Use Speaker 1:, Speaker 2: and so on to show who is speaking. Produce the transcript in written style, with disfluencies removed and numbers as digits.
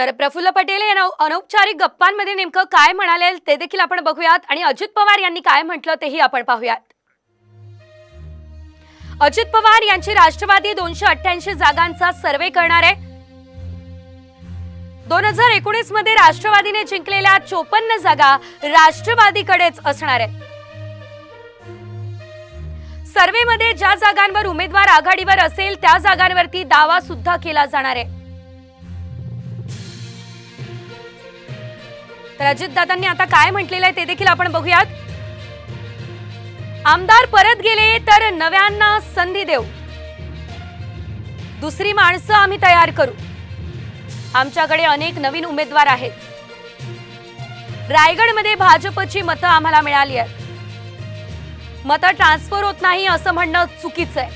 Speaker 1: तर प्रफुल्ल पटेल हे अनौपचारिक गप्पांमध्ये नेमकं काय म्हणाले ते देखील आपण बघूयात आणि अजित पवार यांनी काय म्हटलं तेही आपण पाहूयात। अजित पवार यांची राष्ट्रवादी 288 जागांचा सर्वे करणार आहे। 2019 मध्ये राष्ट्रवादीने जिंकलेल्या 54 जागा राष्ट्रवादीकडेच असणार आहेत। सर्वे मध्ये ज्या जागांवर उमेदवार आघाडीवर असेल त्या जागांवरती दावा सुद्धा केला जाणार आहे। तर अजितदादांनी आता काय म्हटलेलं आहे ते देखील आपण बघूयात। आमदार परत गेले तर नव्यांना संधी देऊ, दुसरी माणसं आम्ही तयार करू, आमच्याकडे अनेक नवीन उमेदवार आहेत। रायगडमध्ये भाजपची मतं आम्हाला मिळाली आहेत, मतं ट्रान्सफर होत नाही असं म्हणणं चुकीचं आहे।